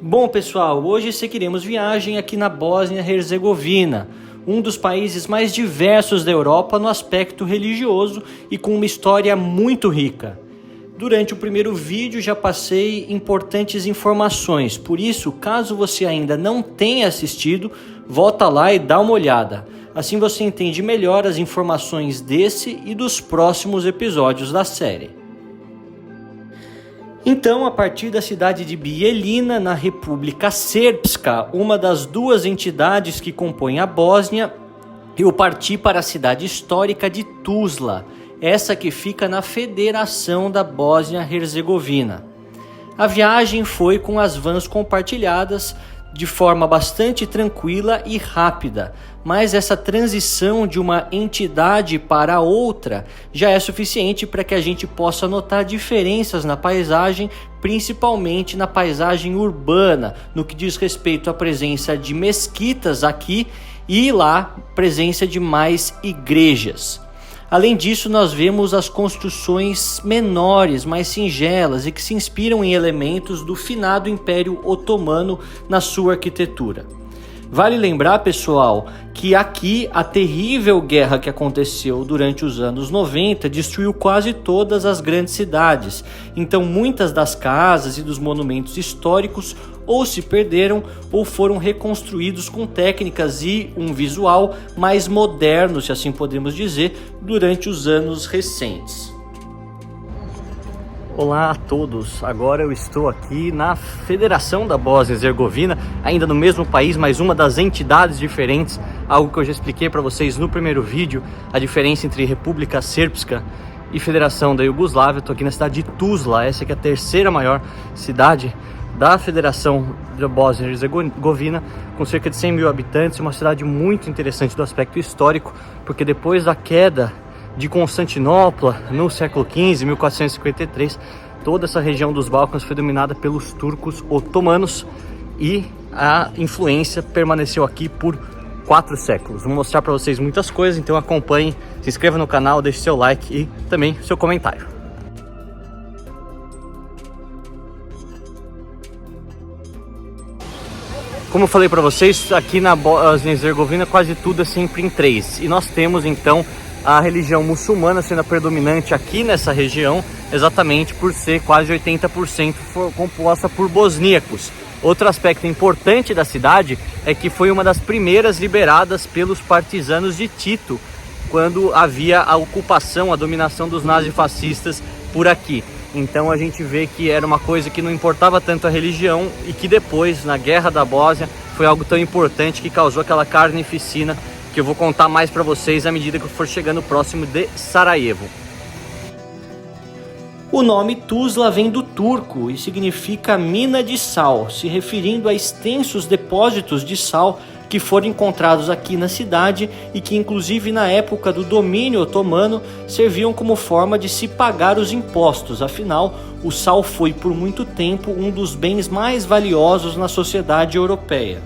Bom pessoal, hoje seguiremos viagem aqui na Bósnia-Herzegovina, um dos países mais diversos da Europa no aspecto religioso e com uma história muito rica. Durante o primeiro vídeo já passei importantes informações, por isso, caso você ainda não tenha assistido, volta lá e dá uma olhada. Assim você entende melhor as informações desse e dos próximos episódios da série. Então, a partir da cidade de Bijeljina, na República Srpska, uma das duas entidades que compõem a Bósnia, eu parti para a cidade histórica de Tuzla, essa que fica na Federação da Bósnia-Herzegovina. A viagem foi com as vans compartilhadas de forma bastante tranquila e rápida, mas essa transição de uma entidade para outra já é suficiente para que a gente possa notar diferenças na paisagem, principalmente na paisagem urbana, no que diz respeito à presença de mesquitas aqui e lá presença de mais igrejas. Além disso, nós vemos as construções menores, mais singelas e que se inspiram em elementos do finado Império Otomano na sua arquitetura. Vale lembrar, pessoal, que aqui a terrível guerra que aconteceu durante os anos 90 destruiu quase todas as grandes cidades, então muitas das casas e dos monumentos históricos ou se perderam ou foram reconstruídos com técnicas e um visual mais moderno, se assim podemos dizer, durante os anos recentes. Olá a todos, agora eu estou aqui na Federação da Bósnia-Herzegovina, ainda no mesmo país, mas uma das entidades diferentes, algo que eu já expliquei para vocês no primeiro vídeo, a diferença entre República Srpska e Federação da Iugoslávia. Estou aqui na cidade de Tuzla, essa que é a terceira maior cidade da Federação da Bósnia-Herzegovina, com cerca de 100 mil habitantes, uma cidade muito interessante do aspecto histórico, porque depois da queda de Constantinopla, no século XV, 1453, toda essa região dos Balcãs foi dominada pelos turcos otomanos e a influência permaneceu aqui por 4 séculos. Vou mostrar para vocês muitas coisas, então acompanhe, se inscreva no canal, deixe seu like e também seu comentário. Como eu falei para vocês, aqui na Bósnia-Herzegovina quase tudo é sempre em 3, e nós temos então a religião muçulmana sendo a predominante aqui nessa região, exatamente por ser quase 80% composta por bosníacos. Outro aspecto importante da cidade é que foi uma das primeiras liberadas pelos partisanos de Tito, quando havia a ocupação, a dominação dos nazifascistas por aqui. Então a gente vê que era uma coisa que não importava tanto a religião e que depois, na Guerra da Bósnia, foi algo tão importante que causou aquela carnificina que eu vou contar mais para vocês à medida que eu for chegando próximo de Sarajevo. O nome Tuzla vem do turco e significa mina de sal, se referindo a extensos depósitos de sal que foram encontrados aqui na cidade e que inclusive na época do domínio otomano serviam como forma de se pagar os impostos, afinal o sal foi por muito tempo um dos bens mais valiosos na sociedade europeia.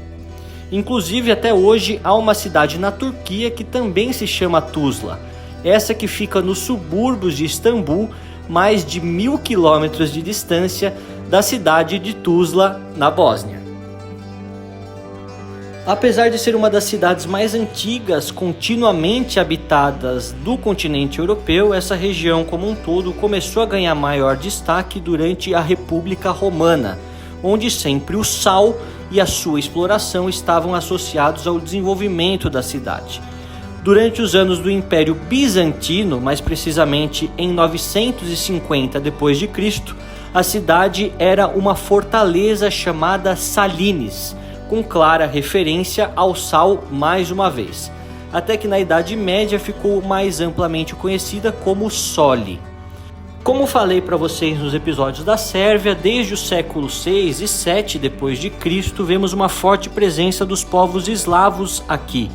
Inclusive até hoje há uma cidade na Turquia que também se chama Tuzla, essa que fica nos subúrbios de Istambul, mais de 1000 quilômetros de distância da cidade de Tuzla, na Bósnia. Apesar de ser uma das cidades mais antigas continuamente habitadas do continente europeu, essa região como um todo começou a ganhar maior destaque durante a República Romana, onde sempre o sal e a sua exploração estavam associados ao desenvolvimento da cidade. Durante os anos do Império Bizantino, mais precisamente em 950 d.C., a cidade era uma fortaleza chamada Salinis, com clara referência ao sal mais uma vez, até que na Idade Média ficou mais amplamente conhecida como Soli. Como falei para vocês nos episódios da Sérvia, desde o século 6 e 7 d.C., vemos uma forte presença dos povos eslavos aqui.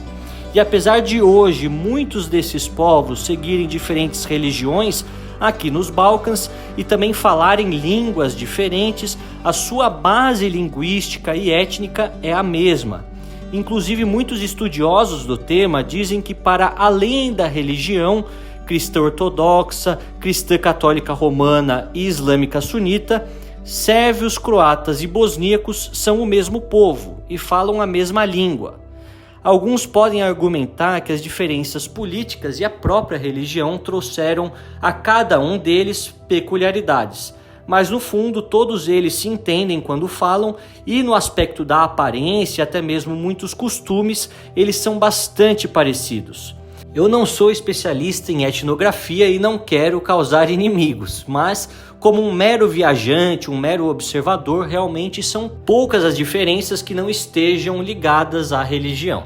E apesar de hoje muitos desses povos seguirem diferentes religiões aqui nos Balcãs e também falarem línguas diferentes, a sua base linguística e étnica é a mesma. Inclusive muitos estudiosos do tema dizem que para além da religião, cristã ortodoxa, cristã católica romana e islâmica sunita, Sérvios, croatas e bosníacos são o mesmo povo e falam a mesma língua. Alguns podem argumentar que as diferenças políticas e a própria religião trouxeram a cada um deles peculiaridades, mas no fundo todos eles se entendem quando falam e no aspecto da aparência, até mesmo muitos costumes, eles são bastante parecidos. Eu não sou especialista em etnografia e não quero causar inimigos, mas como um mero viajante, um mero observador, realmente são poucas as diferenças que não estejam ligadas à religião.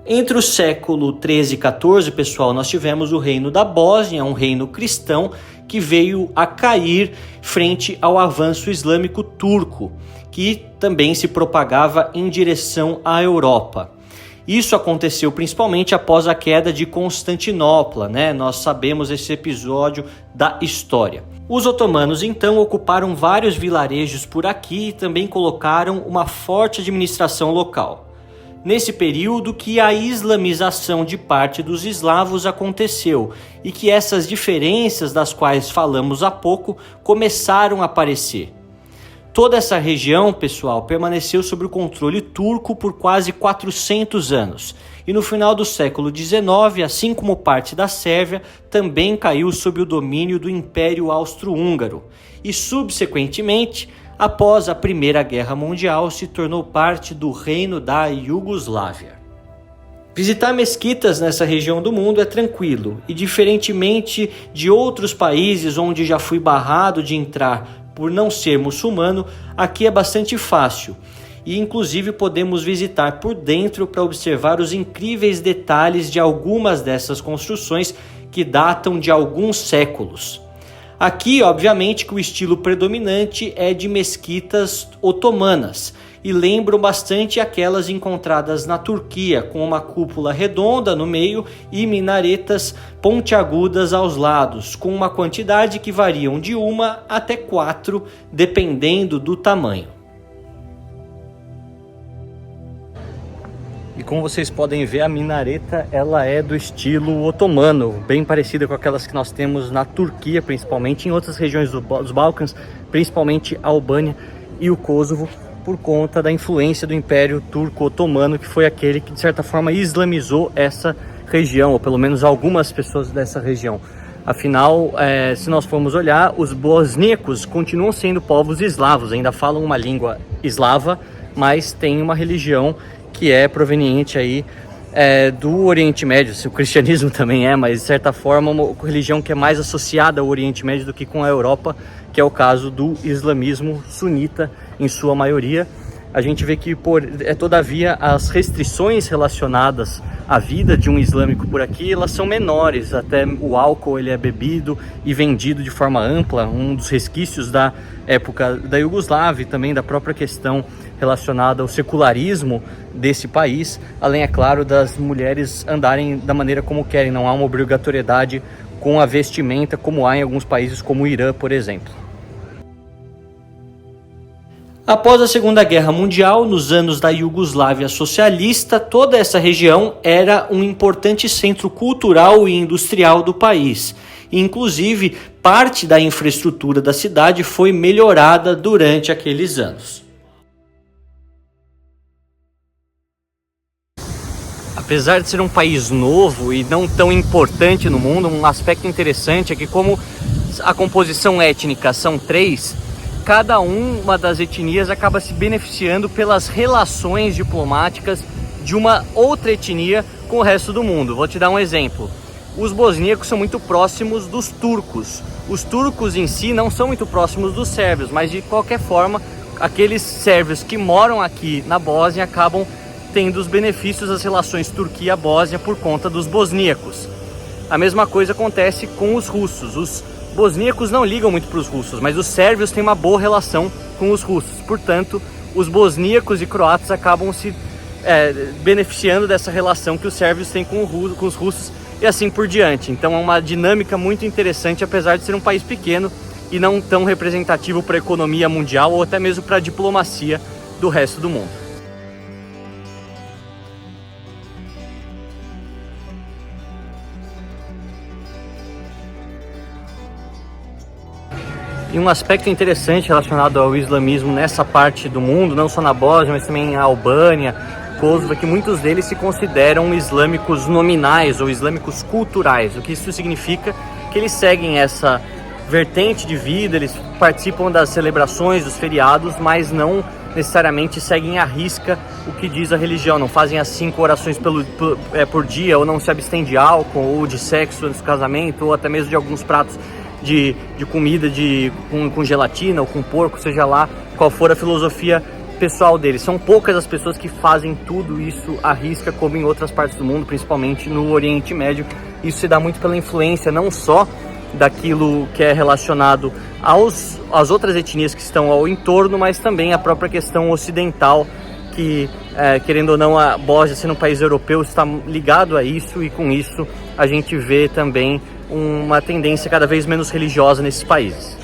Entre o século 13 e 14, pessoal, nós tivemos o reino da Bósnia, um reino cristão que veio a cair frente ao avanço islâmico turco, que também se propagava em direção à Europa. Isso aconteceu principalmente após a queda de Constantinopla, né? Nós sabemos esse episódio da história. Os otomanos então ocuparam vários vilarejos por aqui e também colocaram uma forte administração local. Nesse período que a islamização de parte dos eslavos aconteceu e que essas diferenças das quais falamos há pouco começaram a aparecer. Toda essa região, pessoal, permaneceu sob o controle turco por quase 400 anos e no final do século XIX, assim como parte da Sérvia, também caiu sob o domínio do Império Austro-Húngaro e, subsequentemente, após a Primeira Guerra Mundial, se tornou parte do Reino da Iugoslávia. Visitar mesquitas nessa região do mundo é tranquilo e, diferentemente de outros países onde já fui barrado de entrar por não ser muçulmano, aqui é bastante fácil e inclusive podemos visitar por dentro para observar os incríveis detalhes de algumas dessas construções que datam de alguns séculos. Aqui, obviamente, que o estilo predominante é de mesquitas otomanas e lembram bastante aquelas encontradas na Turquia, com uma cúpula redonda no meio e minaretas pontiagudas aos lados, com uma quantidade que variam de 1 até 4, dependendo do tamanho. E como vocês podem ver, a minareta ela é do estilo otomano, bem parecida com aquelas que nós temos na Turquia, principalmente em outras regiões dos Balcãs, principalmente a Albânia e o Kosovo, por conta da influência do Império Turco-Otomano, que foi aquele que de certa forma islamizou essa região, ou pelo menos algumas pessoas dessa região. Afinal, se nós formos olhar, os bosníacos continuam sendo povos eslavos, ainda falam uma língua eslava, mas tem uma religião que é proveniente aí do Oriente Médio. O cristianismo também mas de certa forma uma religião que é mais associada ao Oriente Médio do que com a Europa, que é o caso do islamismo sunita em sua maioria. A gente vê que todavia as restrições relacionadas à vida de um islâmico por aqui, elas são menores, até o álcool ele é bebido e vendido de forma ampla, um dos resquícios da época da Iugoslávia e também da própria questão relacionada ao secularismo desse país, além, é claro, das mulheres andarem da maneira como querem, não há uma obrigatoriedade com a vestimenta como há em alguns países como o Irã, por exemplo. Após a Segunda Guerra Mundial, nos anos da Iugoslávia socialista, toda essa região era um importante centro cultural e industrial do país. Inclusive, parte da infraestrutura da cidade foi melhorada durante aqueles anos. Apesar de ser um país novo e não tão importante no mundo, um aspecto interessante é que, como a composição étnica são 3, cada uma das etnias acaba se beneficiando pelas relações diplomáticas de uma outra etnia com o resto do mundo. Vou te dar um exemplo. Os bosníacos são muito próximos dos turcos. Os turcos em si não são muito próximos dos sérvios, mas de qualquer forma, aqueles sérvios que moram aqui na Bósnia acabam tendo os benefícios das relações Turquia-Bósnia por conta dos bosníacos. A mesma coisa acontece com os russos. Os bosníacos não ligam muito para os russos, mas os sérvios têm uma boa relação com os russos. Portanto, os bosníacos e croatas acabam se beneficiando dessa relação que os sérvios têm com os russos e assim por diante. Então é uma dinâmica muito interessante, apesar de ser um país pequeno e não tão representativo para a economia mundial ou até mesmo para a diplomacia do resto do mundo. E um aspecto interessante relacionado ao islamismo nessa parte do mundo, não só na Bósnia, mas também na Albânia, Kosovo, é que muitos deles se consideram islâmicos nominais ou islâmicos culturais. O que isso significa? Que eles seguem essa vertente de vida, eles participam das celebrações, dos feriados, mas não necessariamente seguem à risca o que diz a religião, não fazem as 5 orações por dia, ou não se abstêm de álcool, ou de sexo antes do casamento, ou até mesmo de alguns pratos de comida com gelatina ou com porco, seja lá qual for a filosofia pessoal deles. São poucas as pessoas que fazem tudo isso à risca, como em outras partes do mundo, principalmente no Oriente Médio. Isso se dá muito pela influência não só daquilo que é relacionado às outras etnias que estão ao entorno, mas também a própria questão ocidental, que, querendo ou não, a Bósnia, sendo um país europeu, está ligado a isso, e com isso a gente vê também uma tendência cada vez menos religiosa nesses países.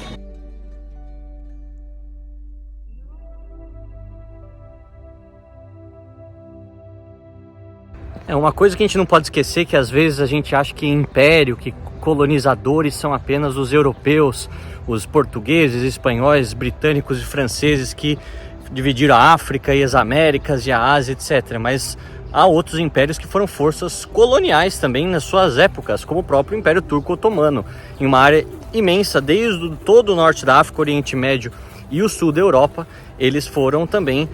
É uma coisa que a gente não pode esquecer, que às vezes a gente acha que império, que colonizadores são apenas os europeus, os portugueses, espanhóis, britânicos e franceses que dividiram a África e as Américas e a Ásia, etc. Mas há outros impérios que foram forças coloniais também nas suas épocas, como o próprio Império Turco-Otomano, em uma área imensa, desde todo o norte da África, Oriente Médio e o sul da Europa. Eles foram também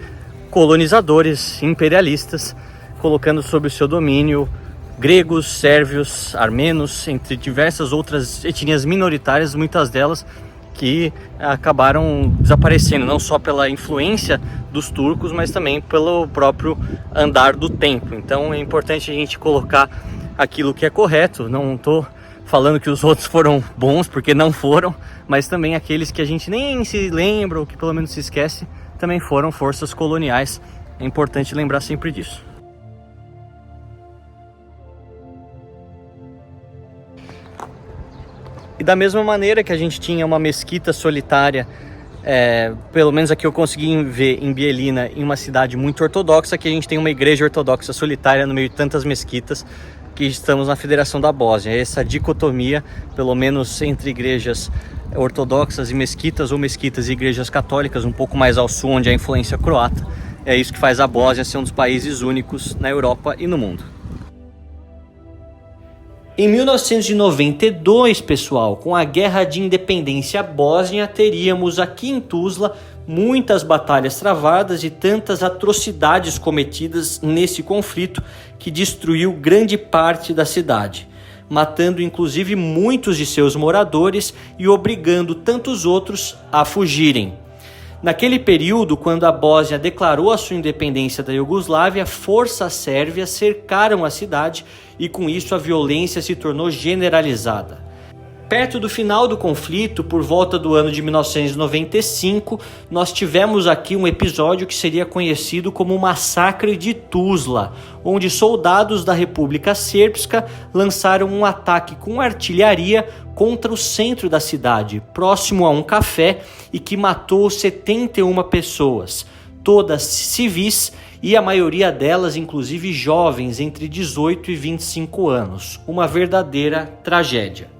colonizadores, imperialistas, colocando sob o seu domínio gregos, sérvios, armenos, entre diversas outras etnias minoritárias, muitas delas que acabaram desaparecendo, não só pela influência dos turcos, mas também pelo próprio andar do tempo. Então é importante a gente colocar aquilo que é correto. Não estou falando que os outros foram bons, porque não foram, mas também aqueles que a gente nem se lembra, ou que pelo menos se esquece, também foram forças coloniais. É importante lembrar sempre disso. E da mesma maneira que a gente tinha uma mesquita solitária, pelo menos aqui eu consegui ver em Bijeljina, em uma cidade muito ortodoxa, que a gente tem uma igreja ortodoxa solitária no meio de tantas mesquitas, que estamos na Federação da Bósnia. Essa dicotomia, pelo menos entre igrejas ortodoxas e mesquitas, ou mesquitas e igrejas católicas, um pouco mais ao sul, onde há a influência croata, é isso que faz a Bósnia ser um dos países únicos na Europa e no mundo. Em 1992, pessoal, com a Guerra de Independência bósnia, teríamos aqui em Tuzla muitas batalhas travadas e tantas atrocidades cometidas nesse conflito que destruiu grande parte da cidade, matando inclusive muitos de seus moradores e obrigando tantos outros a fugirem. Naquele período, quando a Bósnia declarou a sua independência da Iugoslávia, forças sérvias cercaram a cidade e com isso a violência se tornou generalizada. Perto do final do conflito, por volta do ano de 1995, nós tivemos aqui um episódio que seria conhecido como o Massacre de Tuzla, onde soldados da República Srpska lançaram um ataque com artilharia contra o centro da cidade, próximo a um café, e que matou 71 pessoas, todas civis e a maioria delas inclusive jovens entre 18 e 25 anos. Uma verdadeira tragédia.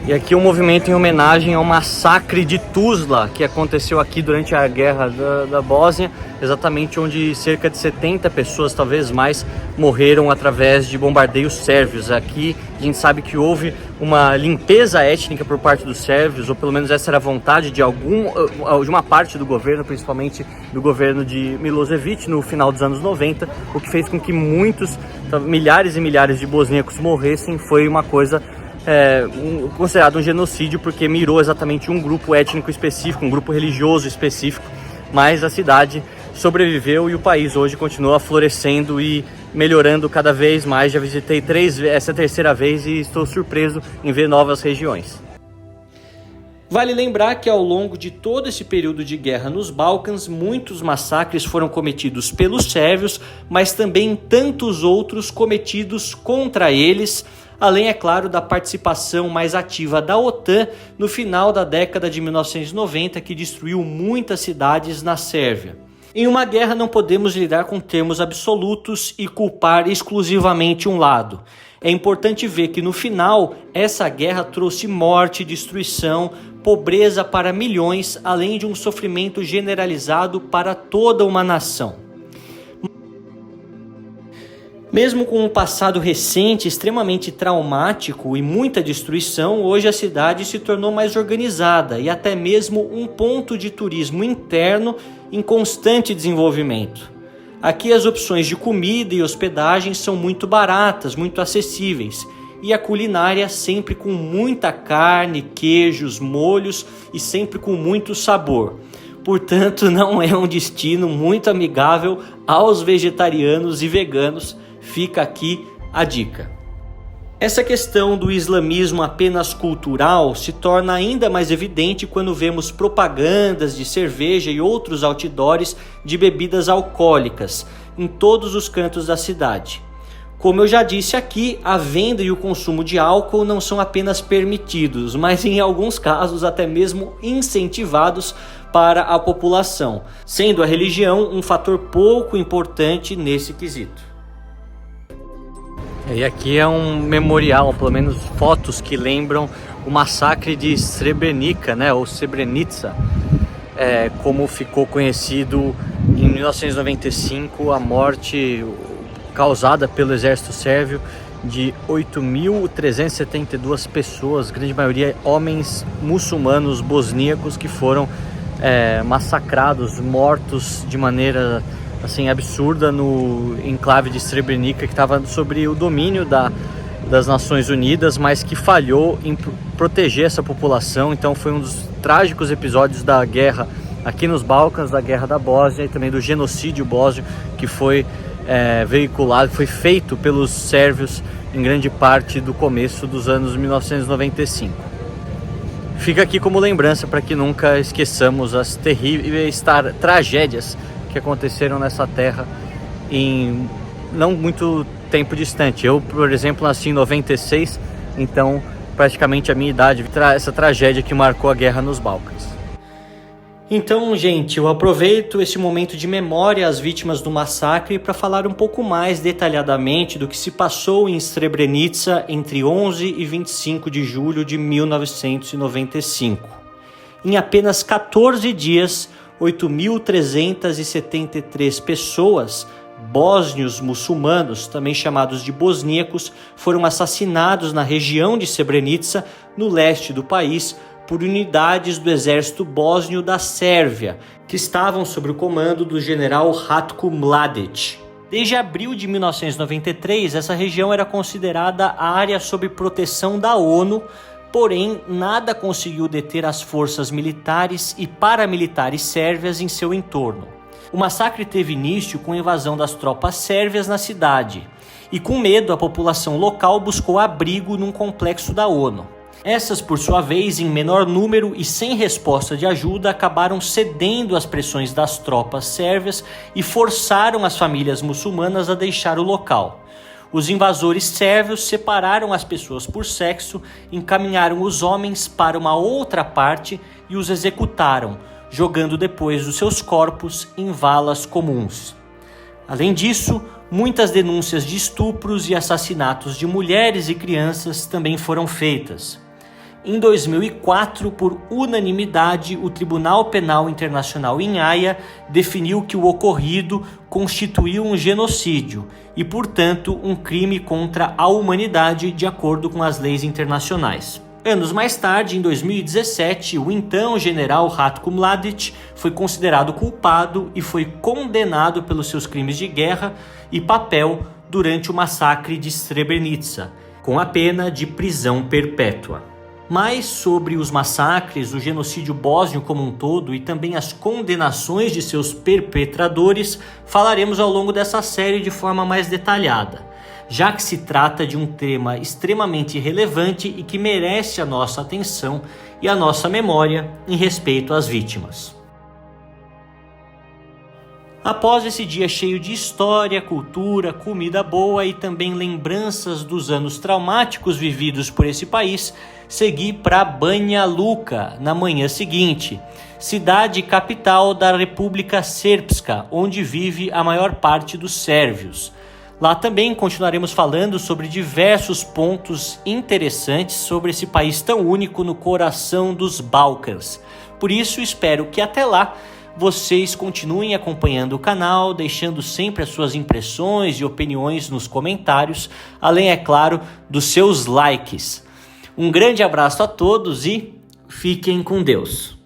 E aqui um movimento em homenagem ao massacre de Tuzla, que aconteceu aqui durante a guerra da Bósnia, exatamente onde cerca de 70 pessoas, talvez mais, morreram através de bombardeios sérvios. Aqui a gente sabe que houve uma limpeza étnica por parte dos sérvios, ou pelo menos essa era a vontade de uma parte do governo, principalmente do governo de Milošević no final dos anos 90, o que fez com que muitos, milhares e milhares de bosníacos morressem. Foi uma coisa considerado um genocídio, porque mirou exatamente um grupo étnico específico, um grupo religioso específico, mas a cidade sobreviveu e o país hoje continua florescendo e melhorando cada vez mais. Já visitei essa terceira vez e estou surpreso em ver novas regiões. Vale lembrar que ao longo de todo esse período de guerra nos Balcãs, muitos massacres foram cometidos pelos sérvios, mas também tantos outros cometidos contra eles, além, é claro, da participação mais ativa da OTAN no final da década de 1990, que destruiu muitas cidades na Sérvia. Em uma guerra não podemos lidar com termos absolutos e culpar exclusivamente um lado. É importante ver que no final, essa guerra trouxe morte, destruição, pobreza para milhões, além de um sofrimento generalizado para toda uma nação. Mesmo com um passado recente extremamente traumático e muita destruição, hoje a cidade se tornou mais organizada e até mesmo um ponto de turismo interno em constante desenvolvimento. Aqui as opções de comida e hospedagem são muito baratas, muito acessíveis, e a culinária sempre com muita carne, queijos, molhos e sempre com muito sabor. Portanto, não é um destino muito amigável aos vegetarianos e veganos. Fica aqui a dica. Essa questão do islamismo apenas cultural se torna ainda mais evidente quando vemos propagandas de cerveja e outros outdoors de bebidas alcoólicas em todos os cantos da cidade. Como eu já disse aqui, a venda e o consumo de álcool não são apenas permitidos, mas em alguns casos até mesmo incentivados para a população, sendo a religião um fator pouco importante nesse quesito. E aqui é um memorial, pelo menos fotos que lembram o massacre de Srebrenica, né, ou Srebrenica, como ficou conhecido em 1995, a morte causada pelo exército sérvio de 8.372 pessoas, grande maioria homens muçulmanos bosníacos que foram massacrados, mortos de maneira assim absurda no enclave de Srebrenica, que estava sob o domínio das Nações Unidas, mas que falhou em proteger essa população. Então foi um dos trágicos episódios da guerra aqui nos Balcãs, da guerra da Bósnia e também do genocídio bósnio que foi veiculado, foi feito pelos sérvios em grande parte do começo dos anos 1995. Fica aqui como lembrança para que nunca esqueçamos as terríveis tragédias que aconteceram nessa terra em não muito tempo distante. Eu, por exemplo, nasci em 96, então praticamente a minha idade, essa tragédia que marcou a guerra nos Balcãs. Então, gente, eu aproveito esse momento de memória às vítimas do massacre para falar um pouco mais detalhadamente do que se passou em Srebrenica entre 11 e 25 de julho de 1995. Em apenas 14 dias, 8.373 pessoas, bósnios muçulmanos, também chamados de bosníacos, foram assassinados na região de Srebrenica, no leste do país, por unidades do exército bósnio da Sérvia, que estavam sob o comando do general Ratko Mladic. Desde abril de 1993, essa região era considerada área sob proteção da ONU, porém, nada conseguiu deter as forças militares e paramilitares sérvias em seu entorno. O massacre teve início com a invasão das tropas sérvias na cidade, e com medo a população local buscou abrigo num complexo da ONU. Essas, por sua vez, em menor número e sem resposta de ajuda, acabaram cedendo às pressões das tropas sérvias e forçaram as famílias muçulmanas a deixar o local. Os invasores sérvios separaram as pessoas por sexo, encaminharam os homens para uma outra parte e os executaram, jogando depois os seus corpos em valas comuns. Além disso, muitas denúncias de estupros e assassinatos de mulheres e crianças também foram feitas. Em 2004, por unanimidade, o Tribunal Penal Internacional em Haia definiu que o ocorrido constituiu um genocídio e, portanto, um crime contra a humanidade de acordo com as leis internacionais. Anos mais tarde, em 2017, o então general Ratko Mladic foi considerado culpado e foi condenado pelos seus crimes de guerra e papel durante o massacre de Srebrenica, com a pena de prisão perpétua. Mais sobre os massacres, o genocídio bósnio como um todo e também as condenações de seus perpetradores falaremos ao longo dessa série de forma mais detalhada, já que se trata de um tema extremamente relevante e que merece a nossa atenção e a nossa memória em respeito às vítimas. Após esse dia cheio de história, cultura, comida boa e também lembranças dos anos traumáticos vividos por esse país, segui para Banja Luka na manhã seguinte, cidade capital da República Srpska, onde vive a maior parte dos sérvios. Lá também continuaremos falando sobre diversos pontos interessantes sobre esse país tão único no coração dos Balcãs. Por isso, espero que até lá vocês continuem acompanhando o canal, deixando sempre as suas impressões e opiniões nos comentários, além, é claro, dos seus likes. Um grande abraço a todos e fiquem com Deus.